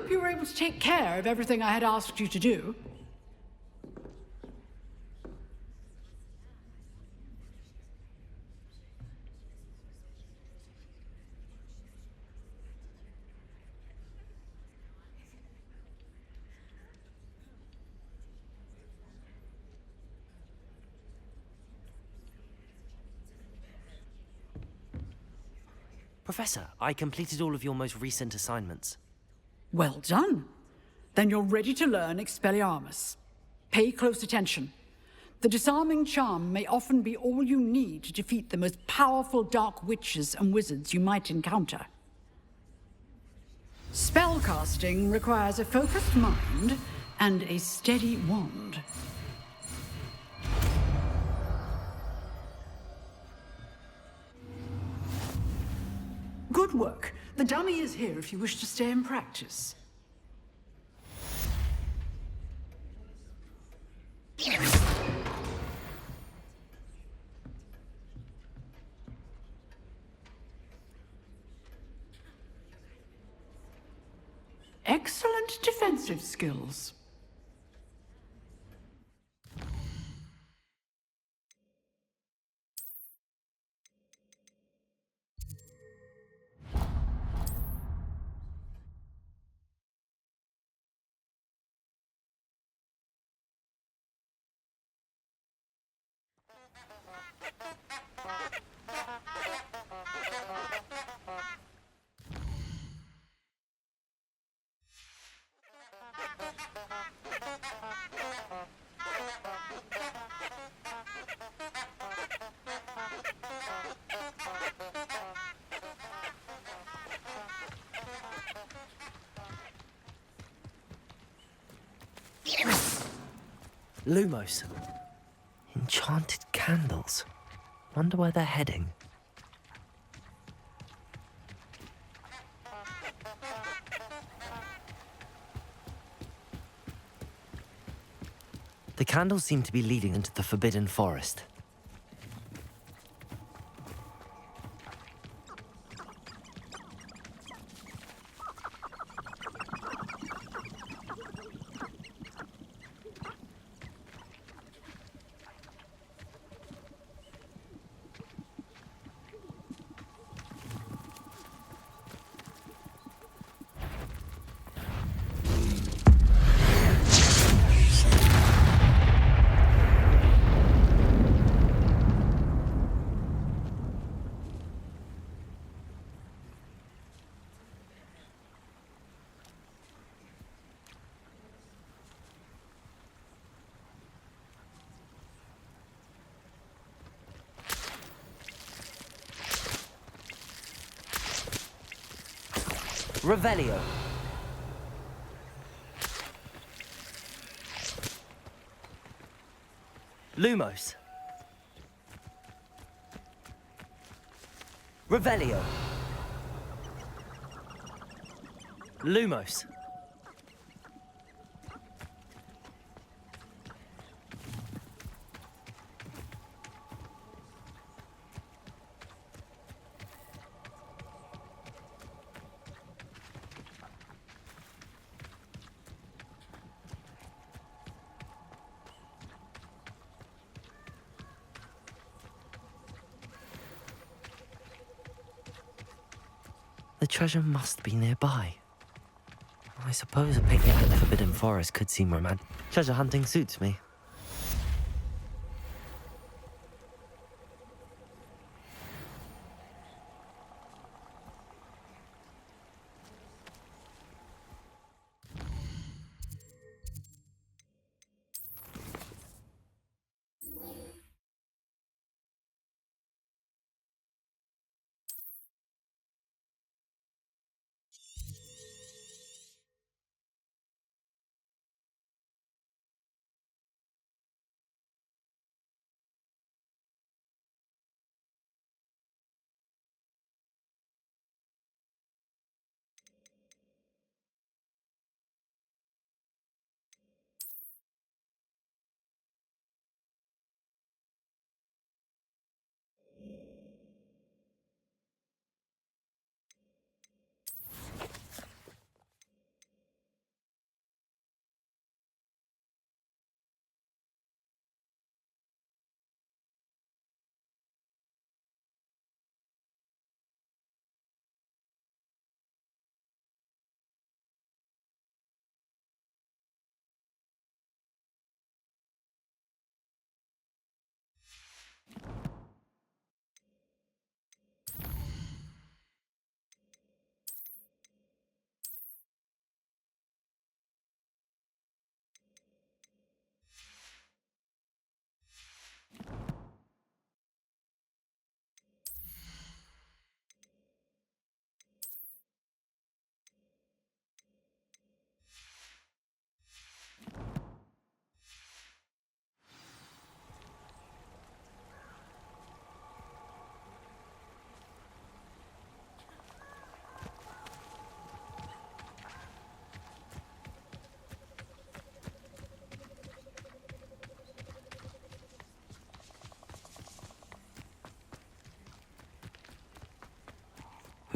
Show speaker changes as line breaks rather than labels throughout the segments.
hope you were able to take care of everything I had asked you to do.
Professor, I completed all of your most recent assignments.
Well done. Then you're ready to learn Expelliarmus. Pay close attention. The disarming charm may often be all you need to defeat the most powerful dark witches and wizards you might encounter. Spellcasting requires a focused mind and a steady wand. Good work. The dummy is here if you wish to stay and practice. Excellent defensive skills.
Lumos. Enchanted candles. Wonder where they're heading. The candles seem to be leading into the Forbidden Forest. Revelio. Lumos. Revelio. Lumos. The treasure must be nearby. I suppose a picnic in the Forbidden Forest could seem romantic. Treasure hunting suits me.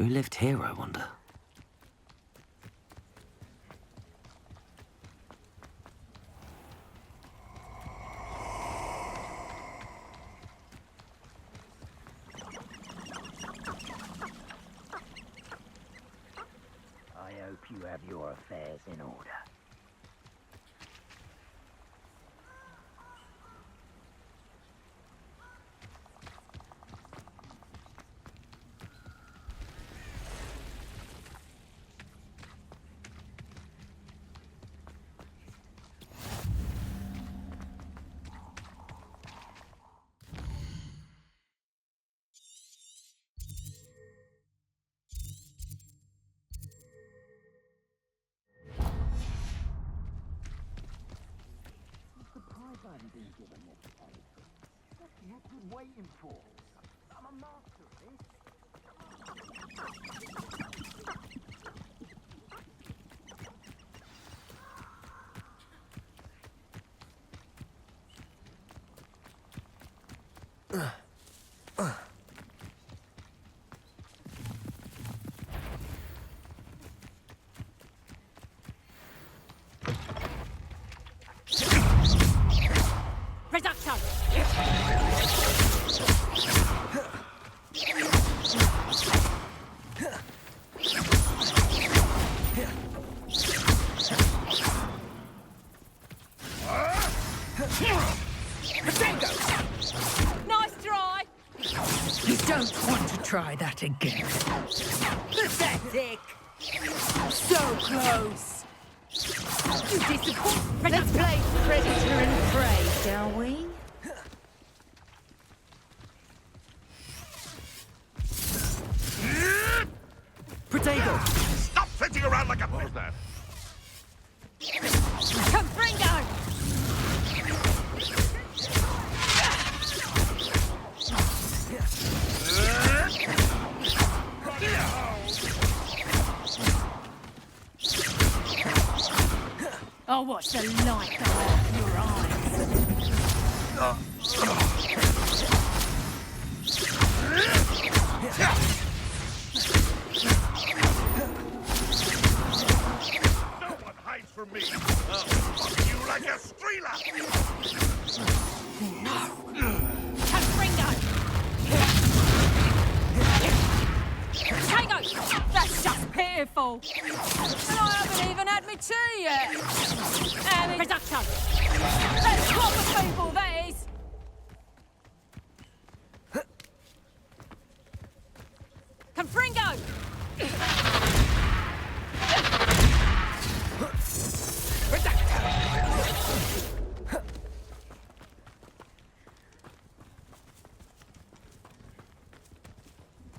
Who lived here, I wonder?
I hope you have your affairs in order. I haven't been given this place. What have you been waiting for? I'm a master of this.
Reduction! Nice try!
You don't want to try that again. Pathetic! So close! You disappoint. Let's play predator and prey, shall we?
Potato!
Stop flitting around like a prisoner!
Come, Fringo! I'll watch the light go out of your
No one hides from me! I'll fuck you like a streeler!
Come, Fringo! Tango! That's just pitiful! And I haven't even had my tea yet! And Reduction! That's proper people, that is! Come, Fringo!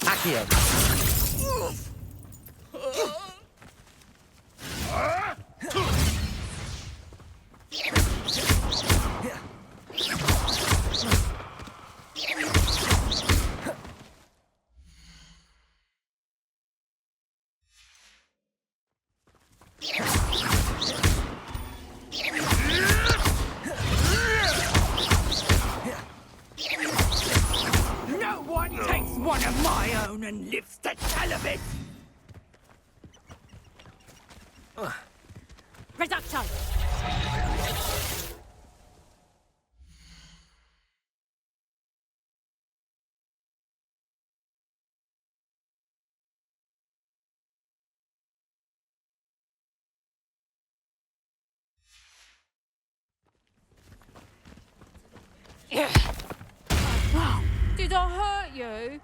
Accio!
No one takes one of my own and lives to tell of it!
Reduction! Did I hurt you?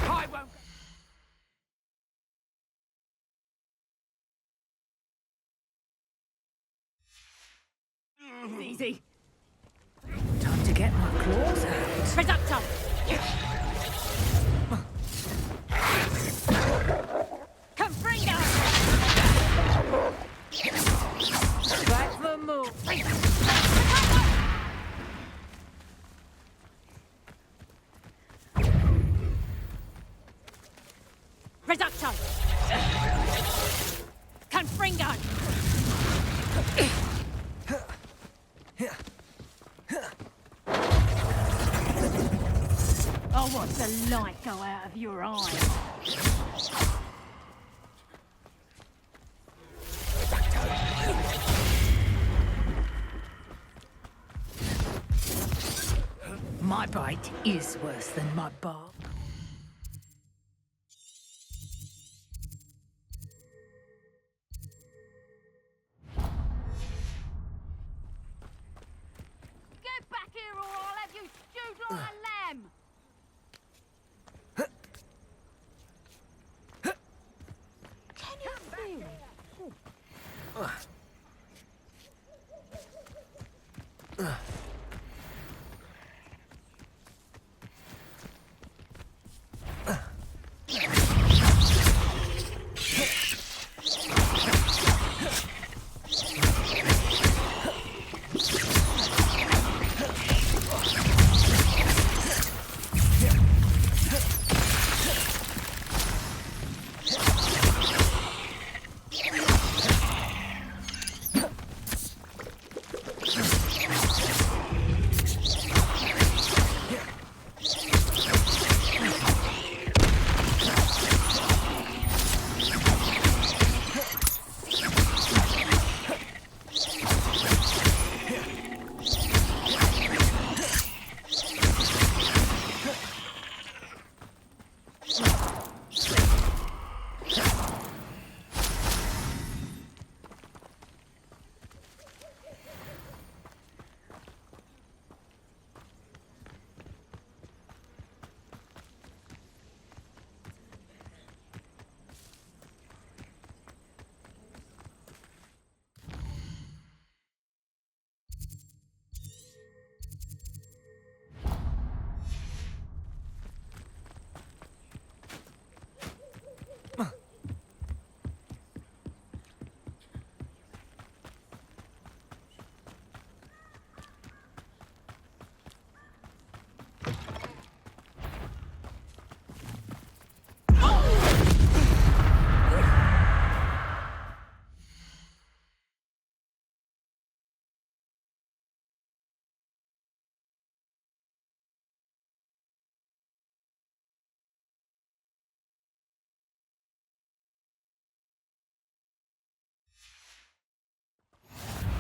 I won't... Easy. Time to get my claws out.
Reduction! Come, Fringo!
Back for more.
Reduction! Come, Fringo!
I'll watch the light go out of your eyes. My bite is worse than my bark.
Get back here or I'll have you stewed like a lamb! Can you feel it?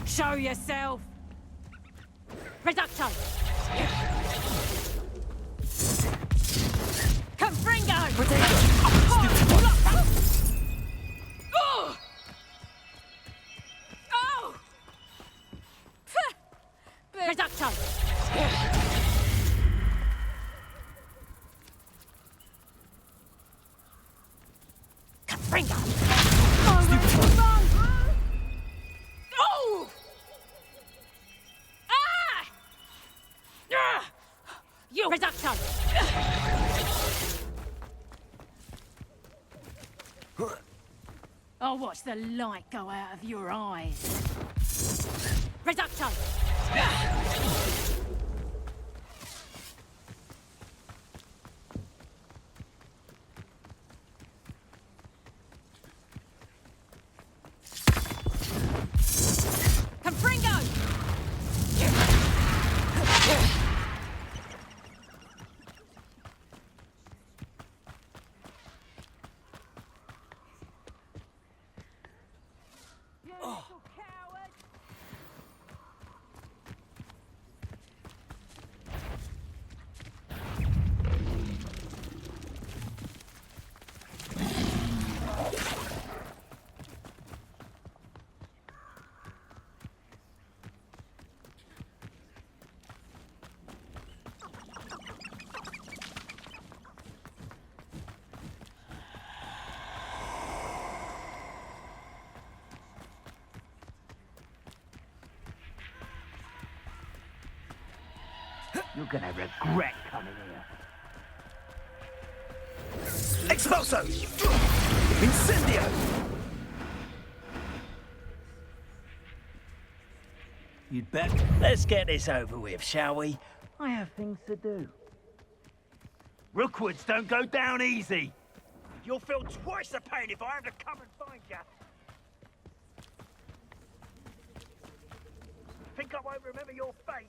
Show yourself! Reducto! Confringo! Oh! Oh! Reducto! Confringo! Oh! Ah! You reducto! I'll watch the light go out of your eyes. Reducto! Confringo!
You're gonna regret coming here.
Expulso! Incendio!
You'd bet. Let's get this over with, shall we? I have things to do. Rookwoods don't go down easy.
You'll feel twice the pain if I have to come and find you. Think I won't remember your fate?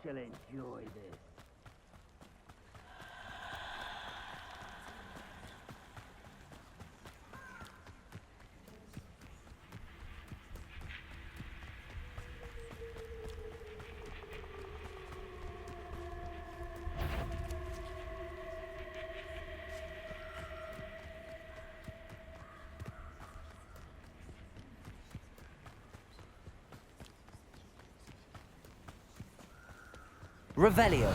shall enjoy this.
Revelio.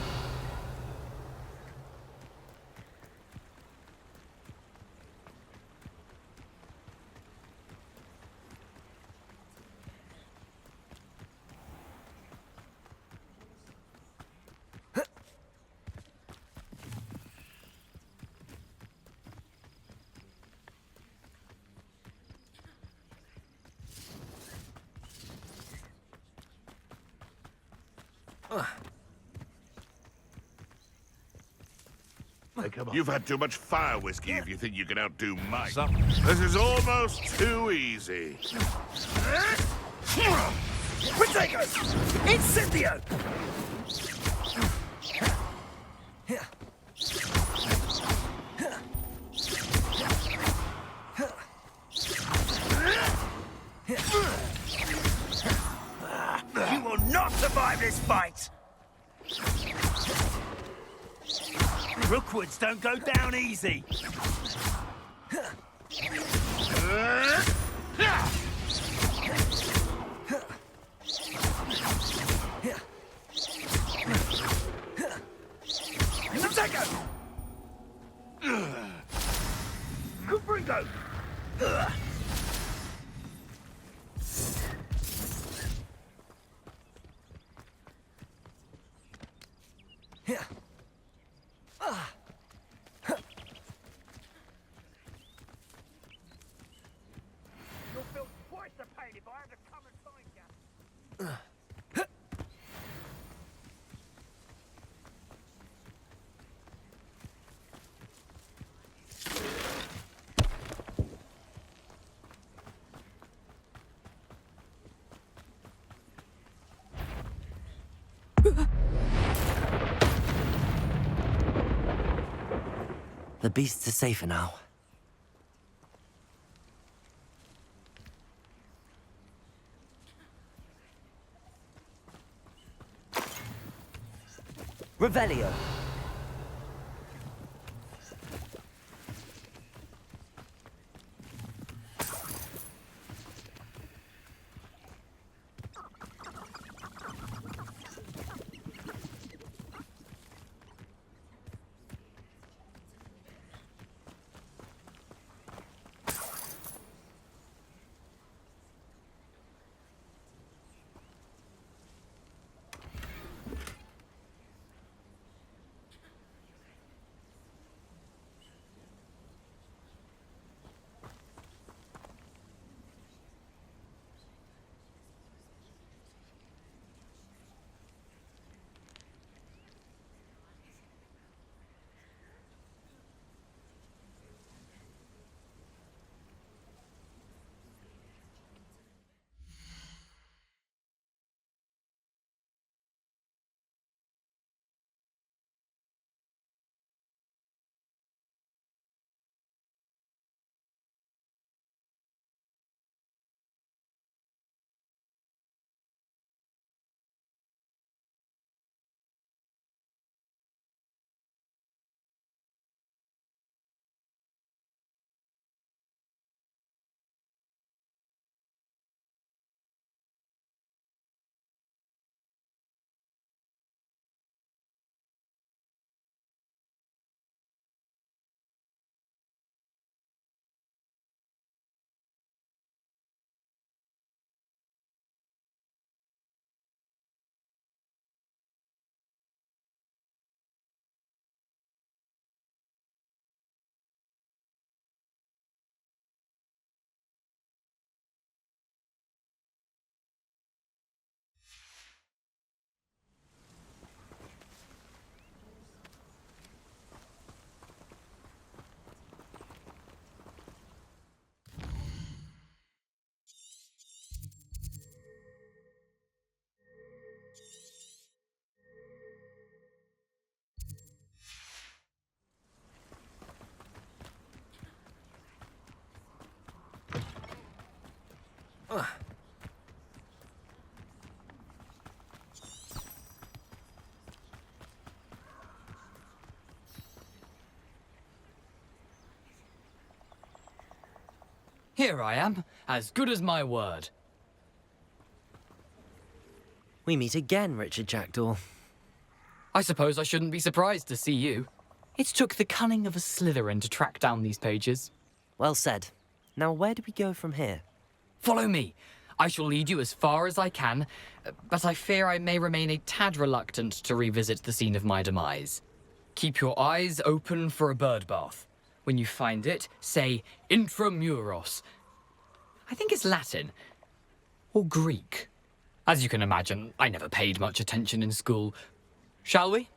Hey, come on. You've had too much fire whiskey if you think you can outdo Mike. This is almost too easy.
Protego! Incendio! You will not survive this fight! Rookwoods don't go down easy. Protego! Cubrigo! You'll feel twice the pain if I have to come and find you.
The beasts are safer now. Revelio.
Here I am, as good as my word.
We meet again, Richard Jackdaw.
I suppose I shouldn't be surprised to see you. It took the cunning of a Slytherin to track down these pages.
Well said. Now where do we go from here?
Follow me. I shall lead you as far as I can, but I fear I may remain a tad reluctant to revisit the scene of my demise. Keep your eyes open for a bird bath. When you find it, say intramuros. I think it's Latin. Or Greek. As you can imagine, I never paid much attention in school. Shall we?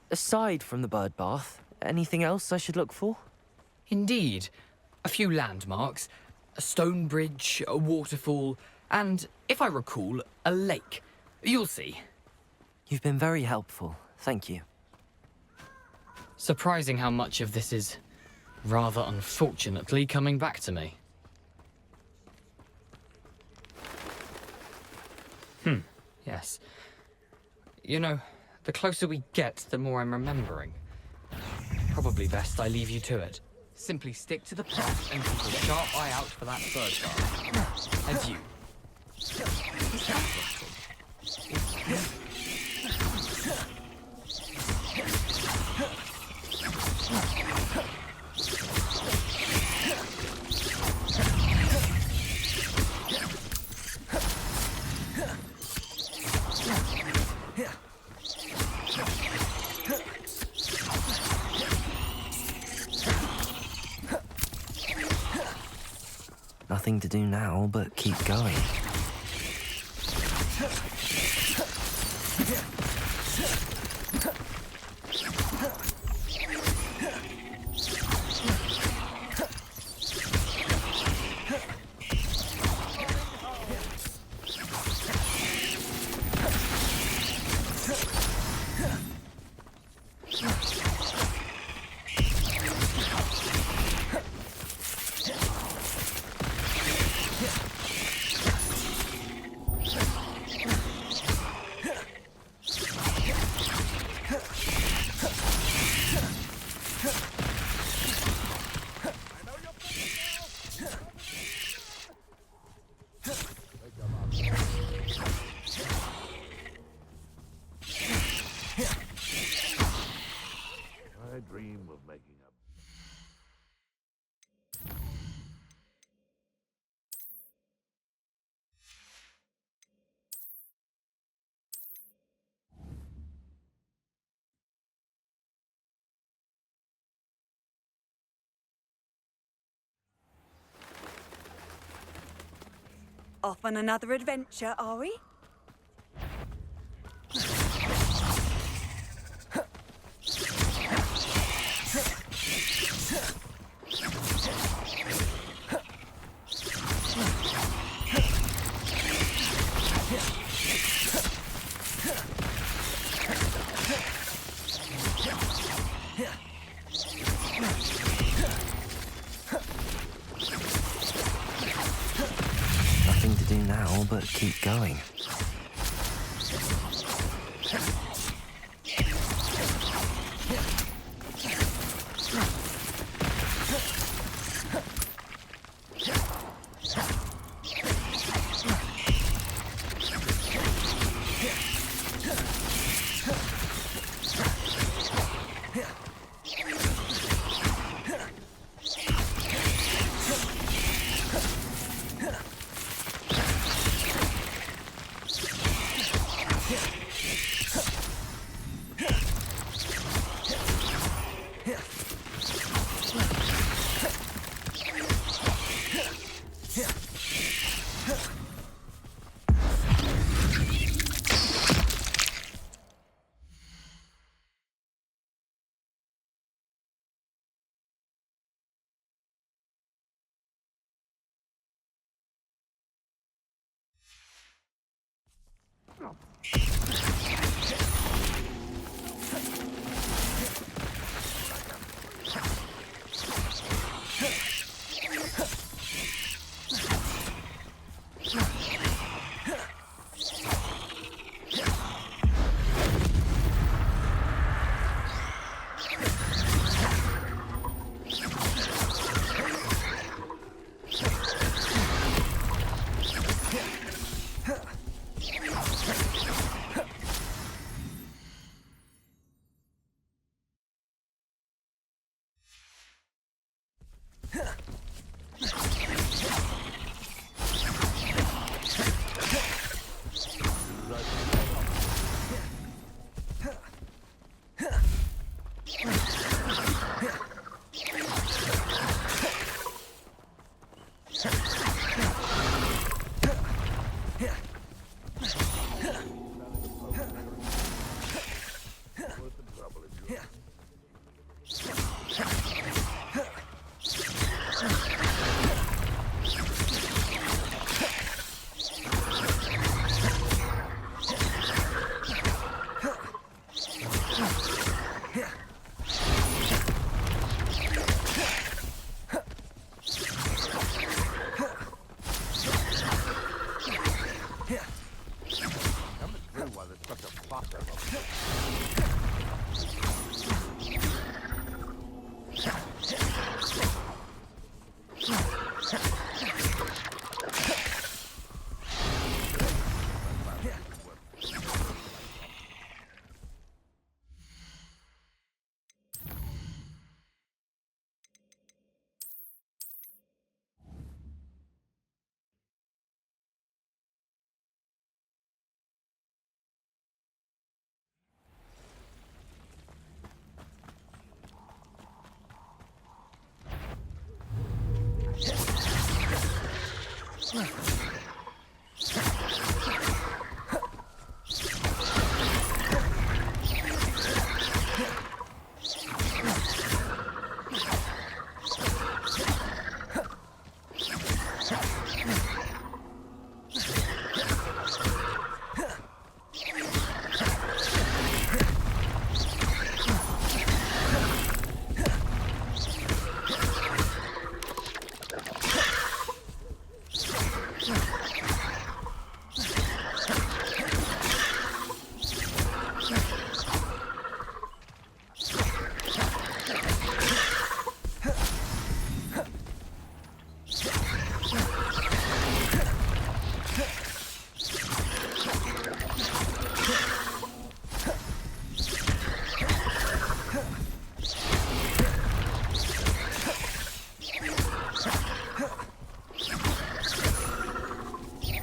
Aside from the bird bath, anything else I should look for?
Indeed. A few landmarks. A stone bridge, a waterfall, and, if I recall, a lake. You'll see.
You've been very helpful. Thank you.
Surprising how much of this is, rather unfortunately, coming back to me. Yes. You know, the closer we get, the more I'm remembering. Probably best I leave you to it. Simply stick to the path and keep a sharp eye out for that bird bath. Adieu.
Nothing to do now but keep going.
I dream of making a...
Off on another adventure, are we?
Nothing to do now but keep going.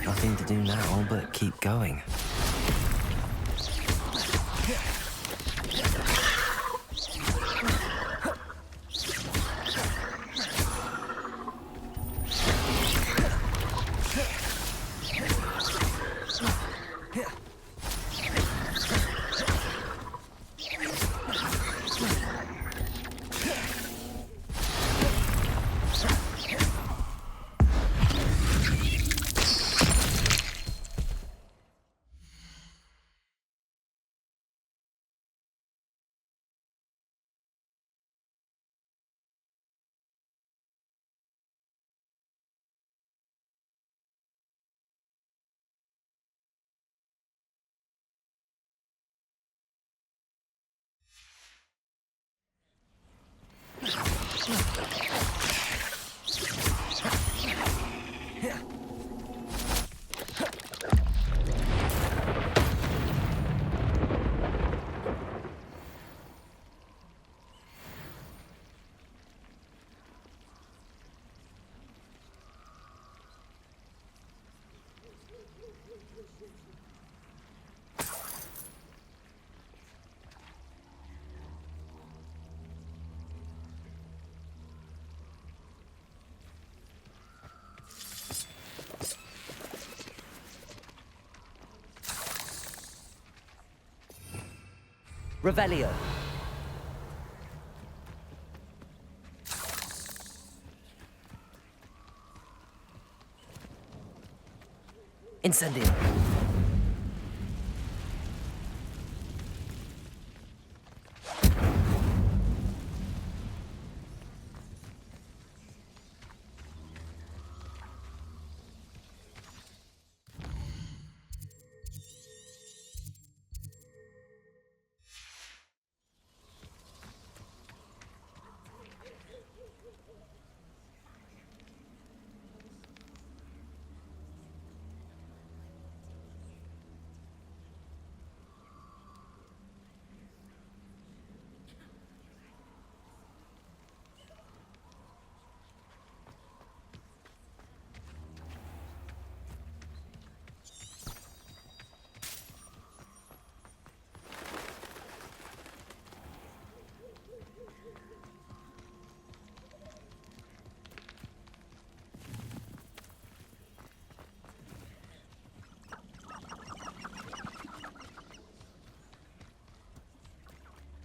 Nothing to do now but keep going.
Revelio. Incendio.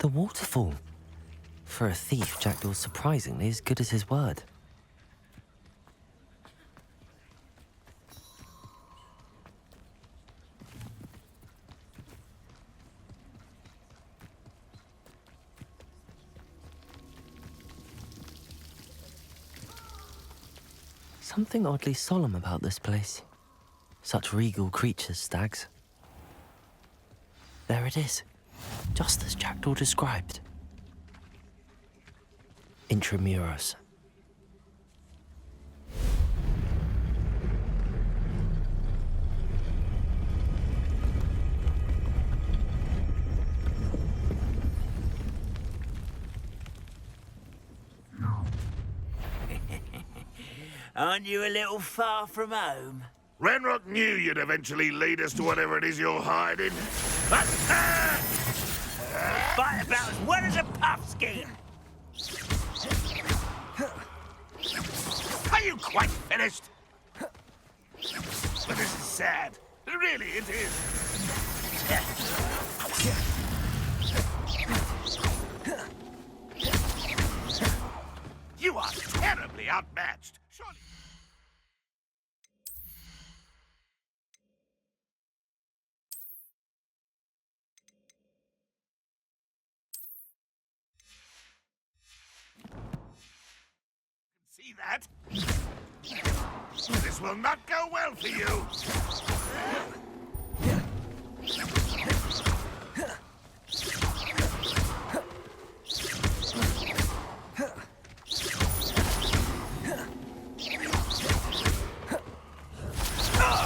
The waterfall. For a thief, Jackdaw's surprisingly as good as his word. Something oddly solemn about this place. Such regal creatures, stags. There it is, just as Jackdaw described. Intramuros.
Aren't you a little far from home?
Ranrock knew you'd eventually lead us to whatever it is you're hiding.
Fight about as well as a puff scheme.
Are you quite finished? But this is sad. Really, it is. You are terribly outmatched. Surely. See that? This will not go well for you.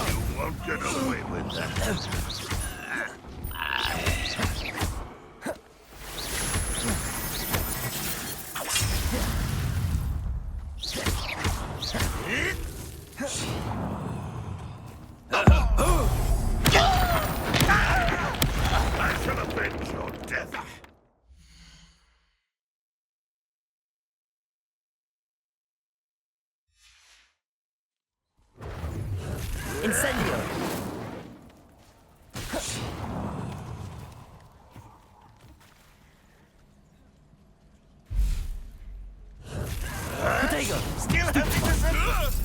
You won't get away with that. I shall avenge your death.
Incendio! Potato!
Still having this.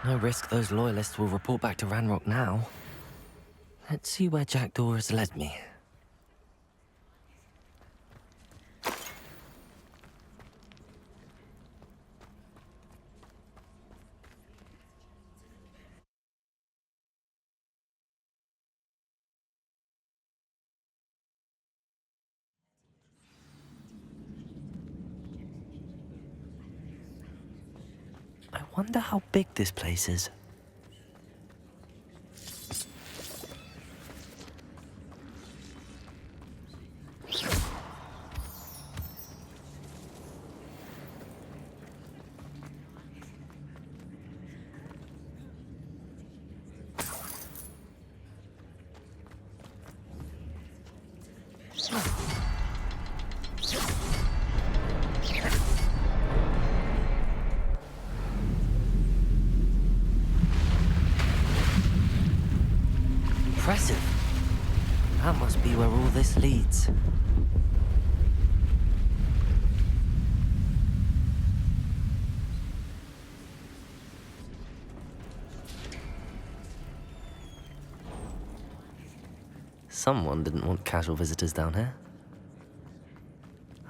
No risk those loyalists will report back to Ranrock now. Let's see where Jackdaw has led me. I wonder how big this place is. Impressive. That must be where all this leads. Someone didn't want casual visitors down here.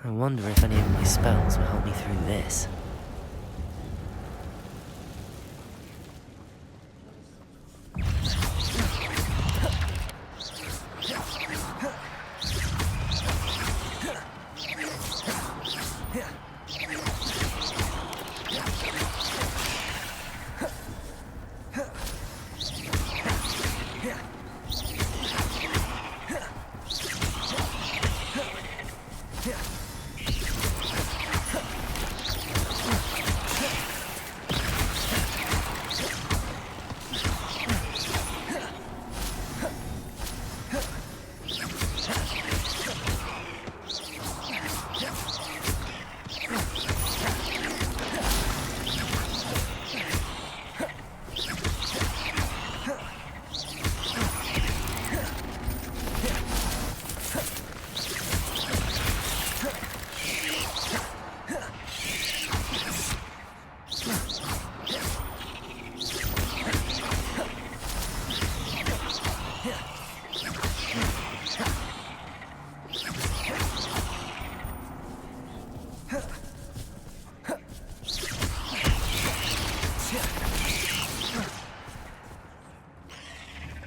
I wonder if any of my spells will help me through this.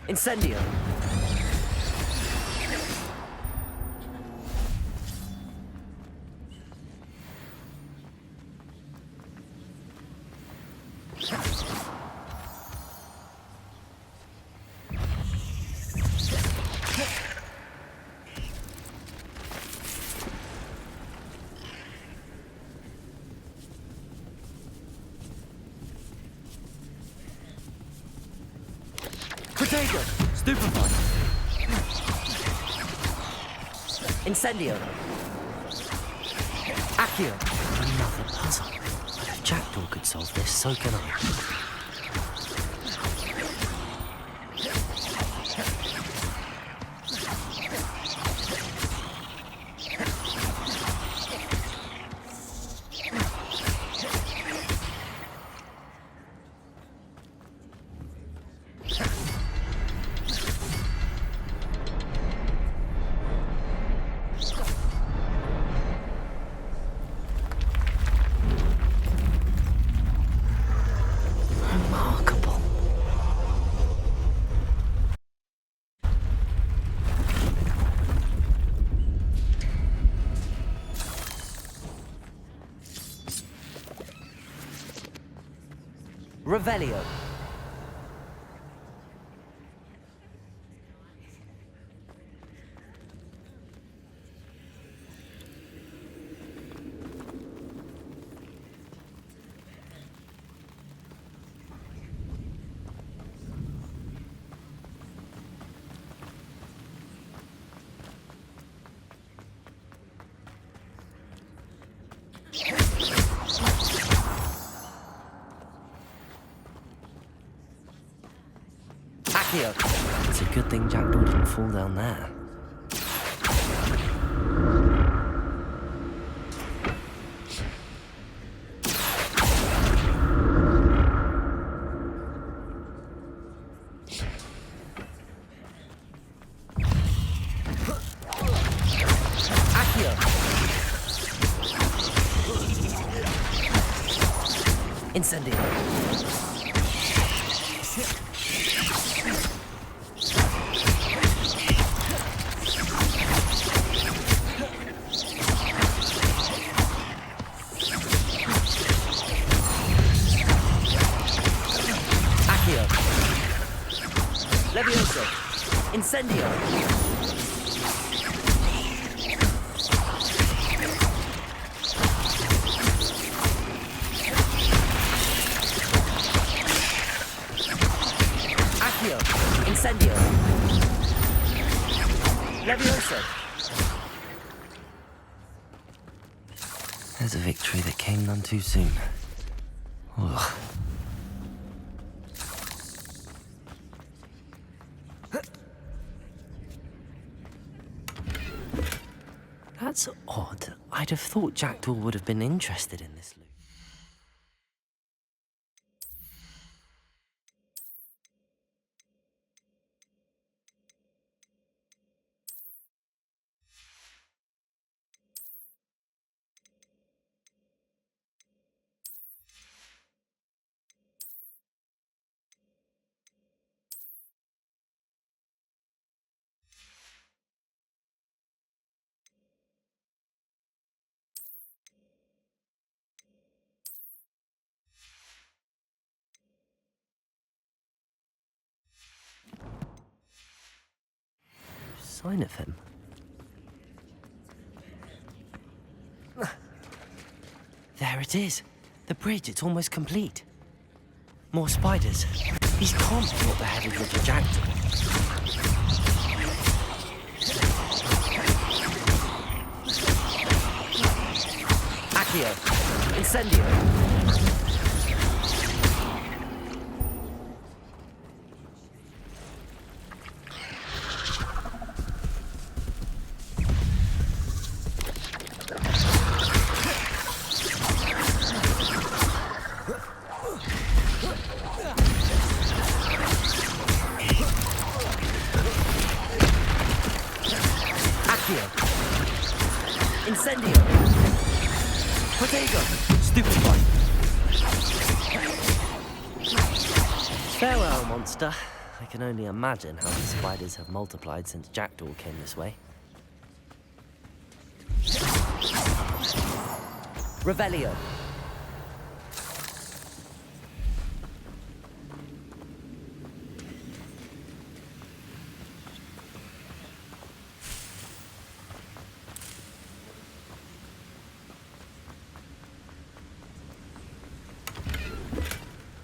Incendio. Potato! Stupefy! Incendio! Accio! Another puzzle. But if Jackdaw could solve this, so can I. Revelio. It's a good thing Jackdaw didn't fall down there. Accio! Incendio! Levioso! Incendio! Accio! Incendio! Levioso! There's a victory that came none too soon. Ugh. That's odd. I'd have thought Jackdaw would have been interested in this loot. Sign of him. There it is. The bridge, it's almost complete. More spiders. These can't be what the head of Richard Jackdaw. Accio. Incendio. Incendio! Potato! Stupefy! Farewell, monster. I can only imagine how the spiders have multiplied since Jackdaw came this way. Revelio!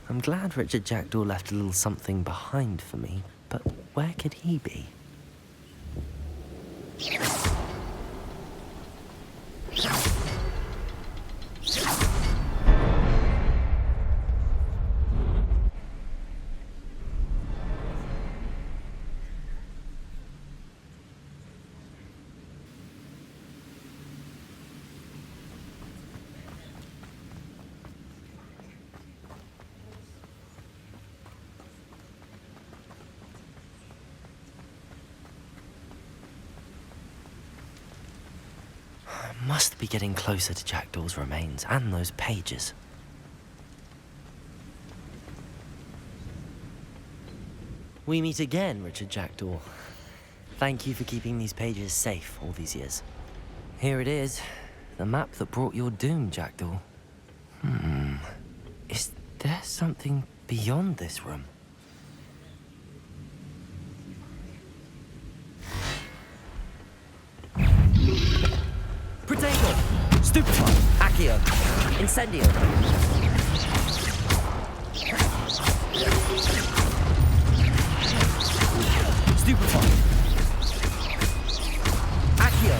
I'm glad Richard Jackdaw left a little something behind for me, but where could he be? Must be getting closer to Jackdaw's remains and those pages. We meet again, Richard Jackdaw. Thank you for keeping these pages safe all these years. Here it is, the map that brought your doom, Jackdaw. Is there something beyond this room? Protego! Stupefy! Accio! Incendio! Stupefy! Accio!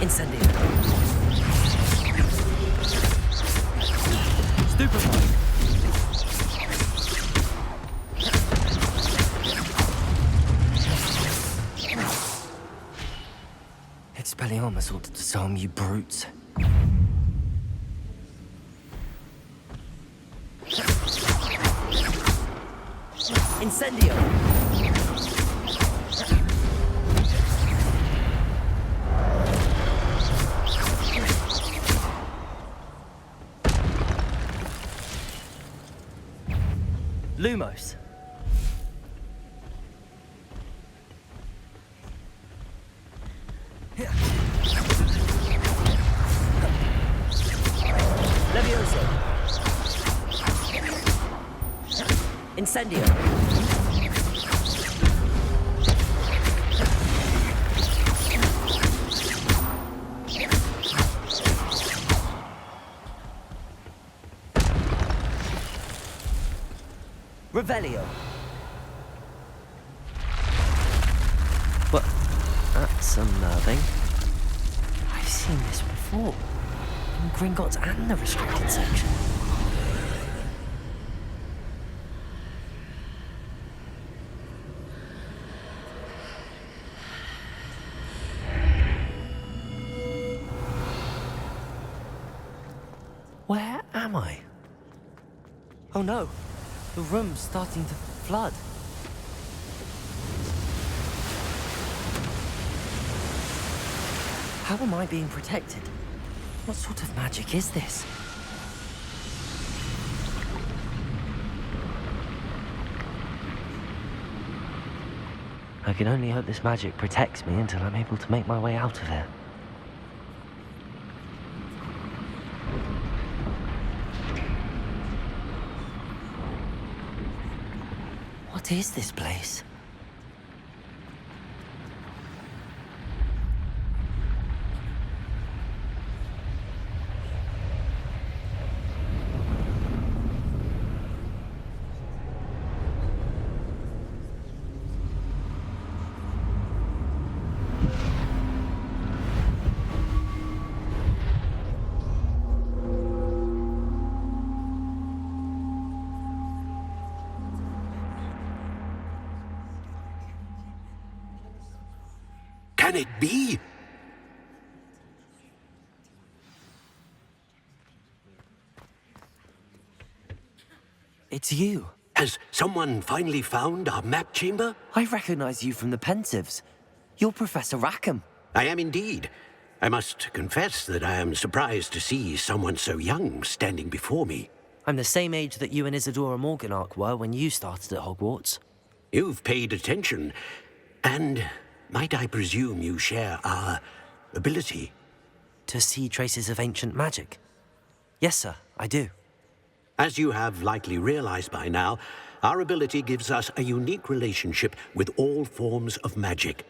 Incendio! Stupefy! Expelliarmus ought to disarm you brutes. Incendio! Lumos! Levioso! Incendio! Revelio! What? That's unnerving. I've seen this before. In Gringotts and the restricted section. am I? Oh no, the room's starting to flood. How am I being protected? What sort of magic is this? I can only hope this magic protects me until I'm able to make my way out of here. What is this place?
Can it be?
It's you.
Has someone finally found our map chamber?
I recognize you from the Pensives. You're Professor Rackham.
I am indeed. I must confess that I am surprised to see someone so young standing before me.
I'm the same age that you and Isadora Morganach were when you started at Hogwarts.
You've paid attention, and might I presume you share our ability?
To see traces of ancient magic? Yes, sir, I do.
As you have likely realized by now, our ability gives us a unique relationship with all forms of magic.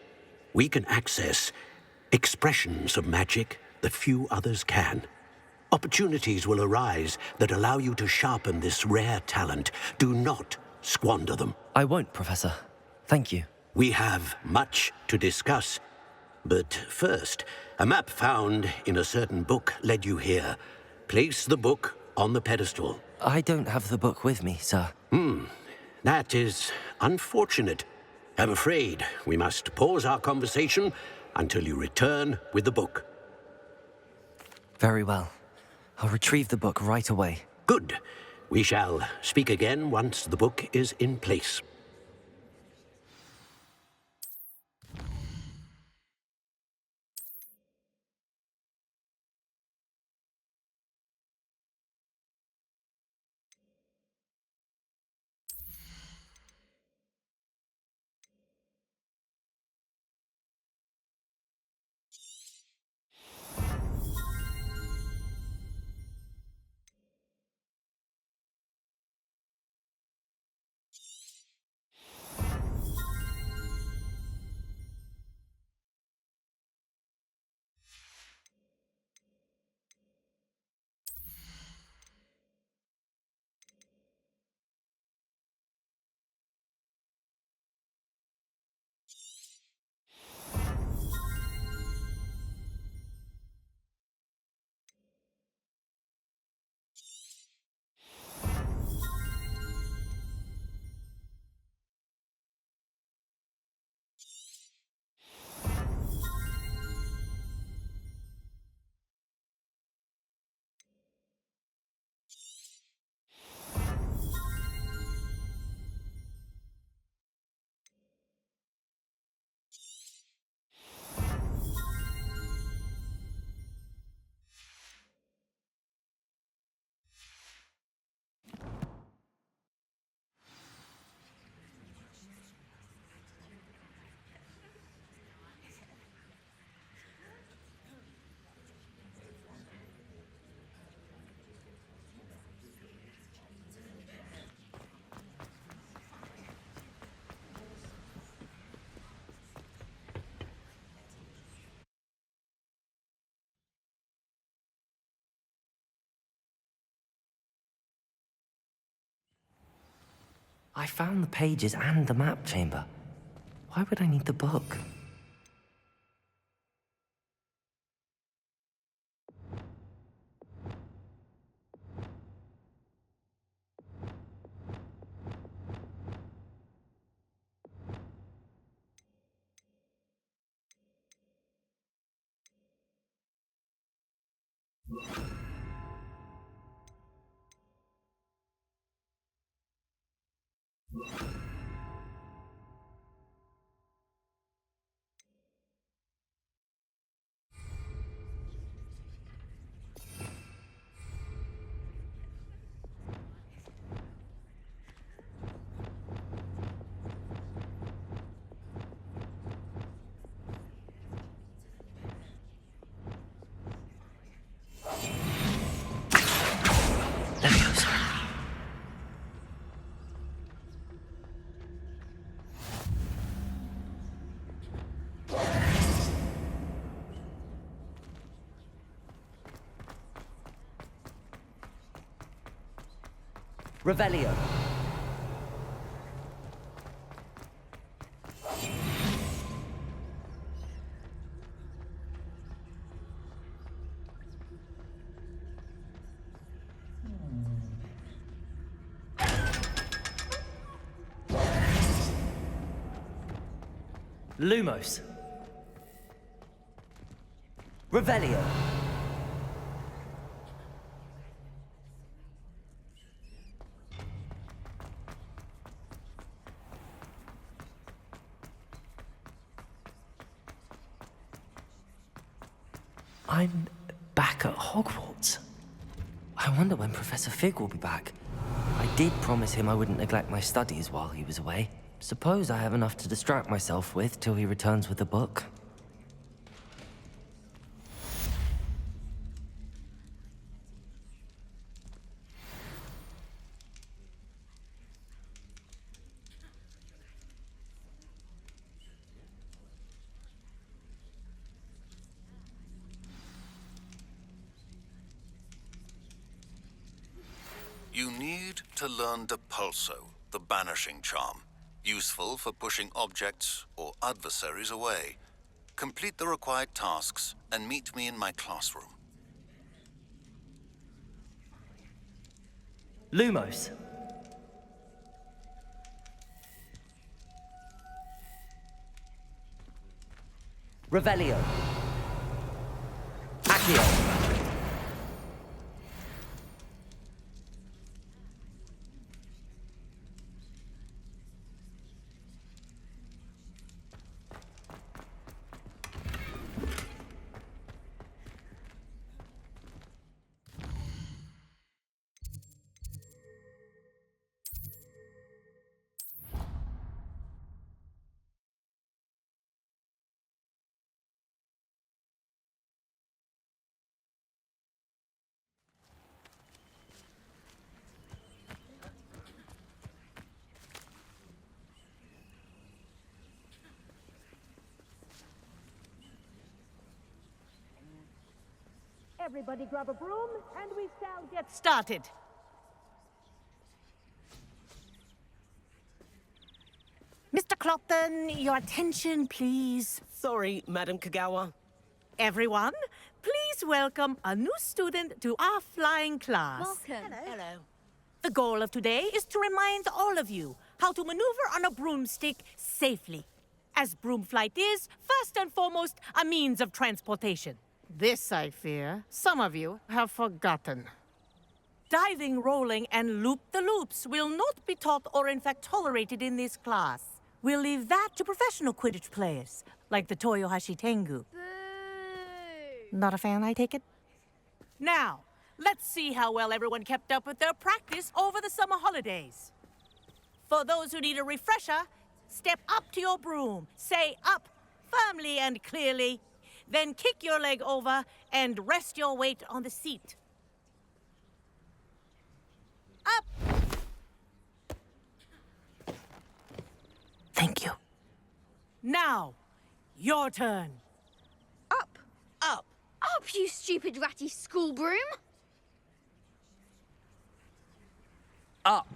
We can access expressions of magic that few others can. Opportunities will arise that allow you to sharpen this rare talent. Do not squander them.
I won't, Professor. Thank you.
We have much to discuss. But first, a map found in a certain book led you here. Place the book on the pedestal.
I don't have the book with me, sir.
That is unfortunate. I'm afraid we must pause our conversation until you return with the book.
Very well. I'll retrieve the book right away.
Good. We shall speak again once the book is in place.
I found the pages and the map chamber. Why would I need the book?
Revelio. Lumos. Revelio.
I'm back at Hogwarts. I wonder when Professor Fig will be back. I did promise him I wouldn't neglect my studies while he was away. Suppose I have enough to distract myself with till he returns with the book.
You need to learn Depulso, the banishing charm. Useful for pushing objects or adversaries away. Complete the required tasks and meet me in my classroom.
Lumos. Revelio. Accio.
Everybody grab a broom, and we shall get started. Mr. Clopton, your attention, please.
Sorry, Madam Kagawa.
Everyone, please welcome a new student to our flying class.
Welcome.
Hello. The goal of today is to remind all of you how to maneuver on a broomstick safely. As broom flight is, first and foremost, a means of transportation. This, I fear, some of you have forgotten. Diving, rolling, and loop-the-loops will not be taught or in fact tolerated in this class. We'll leave that to professional Quidditch players, like the Toyohashi Tengu.
Boo!
Not a fan, I take it? Now, let's see how well everyone kept up with their practice over the summer holidays. For those who need a refresher, step up to your broom, say up firmly and clearly, then kick your leg over and rest your weight on the seat. Up! Thank you. Now, your turn.
Up!
Up!
Up, you stupid ratty school broom!
Up.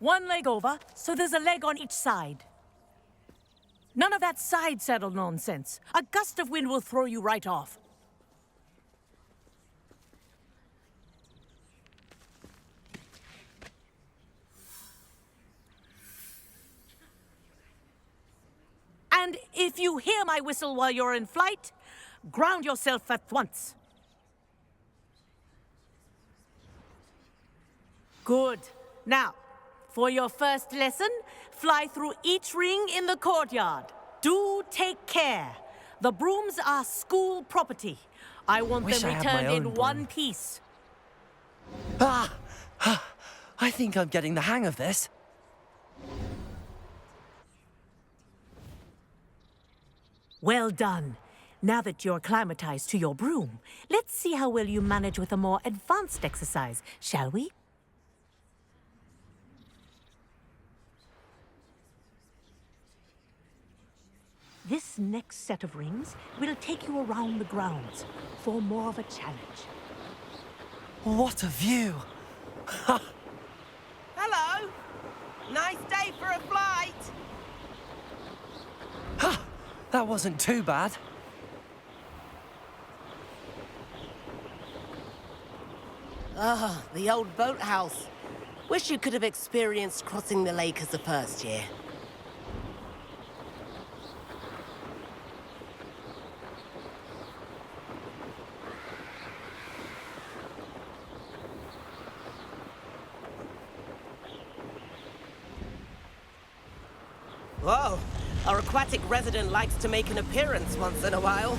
One leg over, so there's a leg on each side. None of that side saddle nonsense. A gust of wind will throw you right off. And if you hear my whistle while you're in flight, ground yourself at once. Good. Now, for your first lesson, fly through each ring in the courtyard. Do take care. The brooms are school property. I want
Wish
them
I had my
returned
own
in
broom.
one piece.
I think I'm getting the hang of this.
Well done. Now that you're acclimatized to your broom, let's see how well you manage with a more advanced exercise, shall we? This next set of rings will take you around the grounds for more of a challenge.
What a view!
Hello. Nice day for a flight.
That wasn't too bad.
Ah, the old boathouse. Wish you could have experienced crossing the lake as a first year. Whoa, our aquatic resident likes to make an appearance once in a while.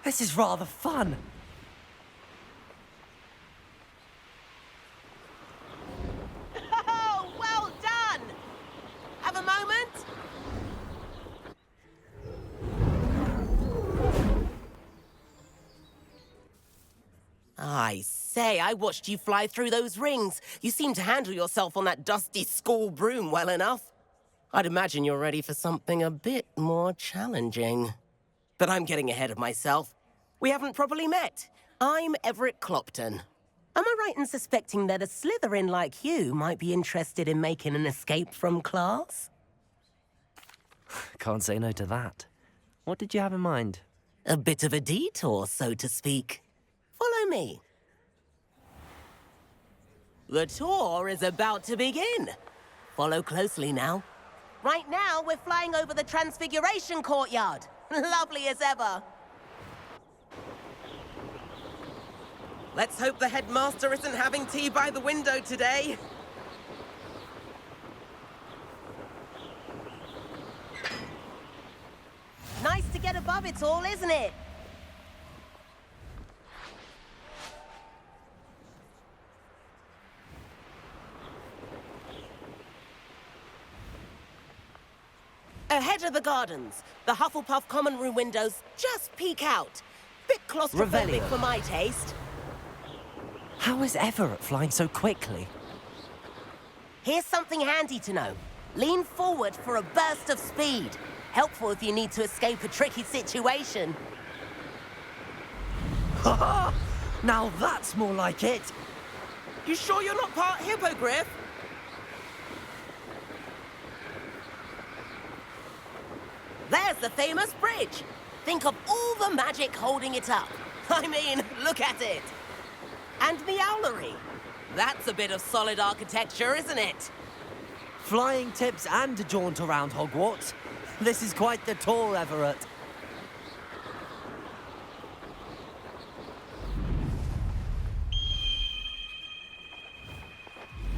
This is rather fun.
Oh, well done! Have a moment? I say, I watched you fly through those rings. You seem to handle yourself on that dusty school broom well enough. I'd imagine you're ready for something a bit more challenging. But I'm getting ahead of myself. We haven't properly met. I'm Everett Clopton. Am I right in suspecting that a Slytherin like you might be interested in making an escape from class?
Can't say no to that. What did you have in mind?
A bit of a detour, so to speak. Follow me. The tour is about to begin. Follow closely now. Right now, we're flying over the Transfiguration Courtyard. Lovely as ever. Let's hope the headmaster isn't having tea by the window today. Nice to get above it all, isn't it? Ahead of the gardens, the Hufflepuff common room windows just peek out. Bit claustrophobic for my taste.
How is Everett flying so quickly?
Here's something handy to know. Lean forward for a burst of speed. Helpful if you need to escape a tricky situation.
Now that's more like it.
You sure you're not part hippogriff? There's the famous bridge. Think of all the magic holding it up. I mean, look at it. And the owlery. That's a bit of solid architecture, isn't it?
Flying tips and a jaunt around Hogwarts. This is quite the tour, Everett.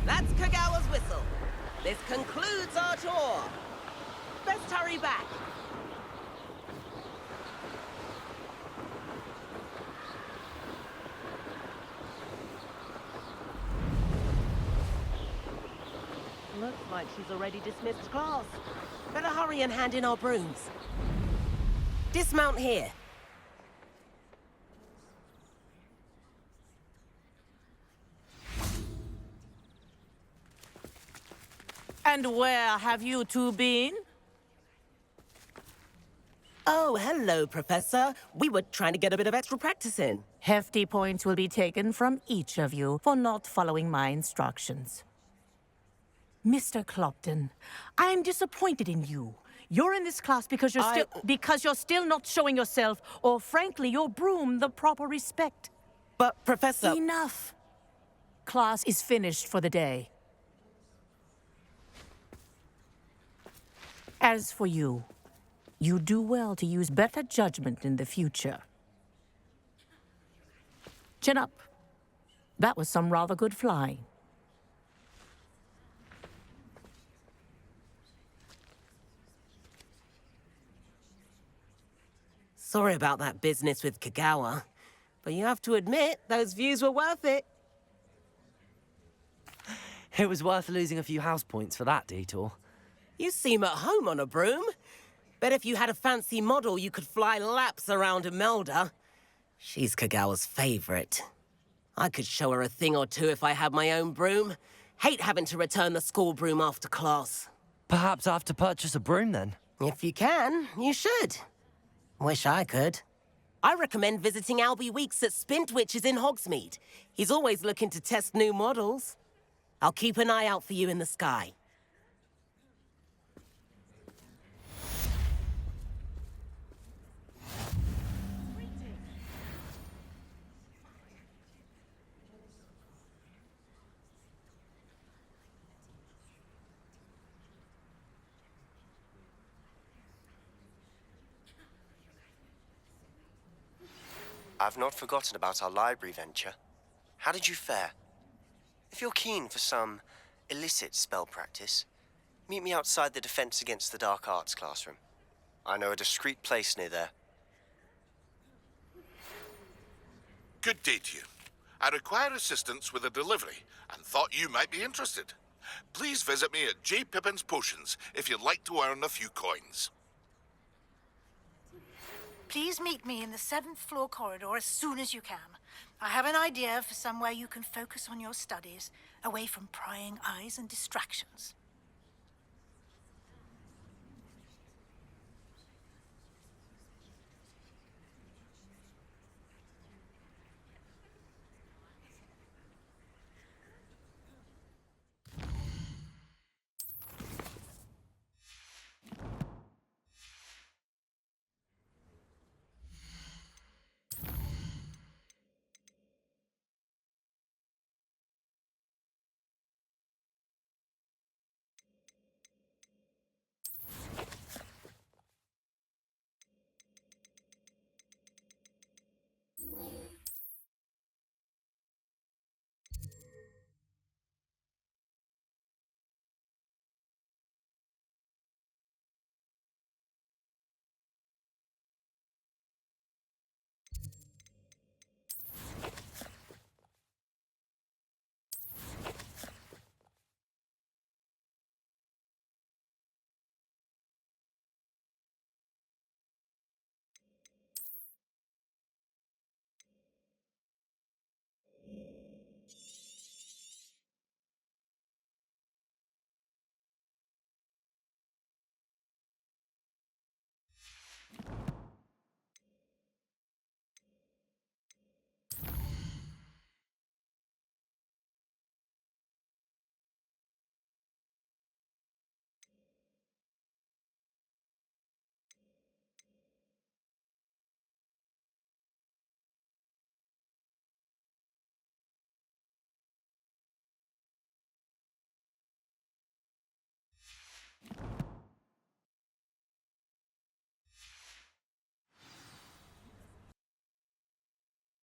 That's Kagawa's whistle. This concludes our tour. Best hurry back. Looks like she's already dismissed class. Better hurry and hand in our brooms. Dismount here.
And where have you two been?
Oh, hello, Professor. We were trying to get a bit of extra practice in.
Hefty points will be taken from each of you for not following my instructions. Mr. Clopton, I'm disappointed in you. You're in this class because you're still not showing yourself, or frankly, your broom, the proper respect.
But, Professor...
Enough. Class is finished for the day. As for you, you do well to use better judgment in the future. Chin up. That was some rather good flying.
Sorry about that business with Kagawa, but you have to admit, those views were worth it.
It was worth losing a few house points for that detour.
You seem at home on a broom. Bet if you had a fancy model, you could fly laps around Imelda. She's Kagawa's favorite. I could show her a thing or two if I had my own broom. Hate having to return the school broom after class.
Perhaps I have to purchase a broom then?
If you can, you should. Wish I could. I recommend visiting Albie Weeks at Spintwitches in Hogsmeade. He's always looking to test new models. I'll keep an eye out for you in the sky.
I've not forgotten about our library venture. How did you fare? If you're keen for some illicit spell practice, meet me outside the Defense Against the Dark Arts classroom. I know a discreet place near there.
Good day to you. I require assistance with a delivery and thought you might be interested. Please visit me at J. Pippin's Potions if you'd like to earn a few coins.
Please meet me in the 7th floor corridor as soon as you can. I have an idea for somewhere you can focus on your studies, away from prying eyes and distractions.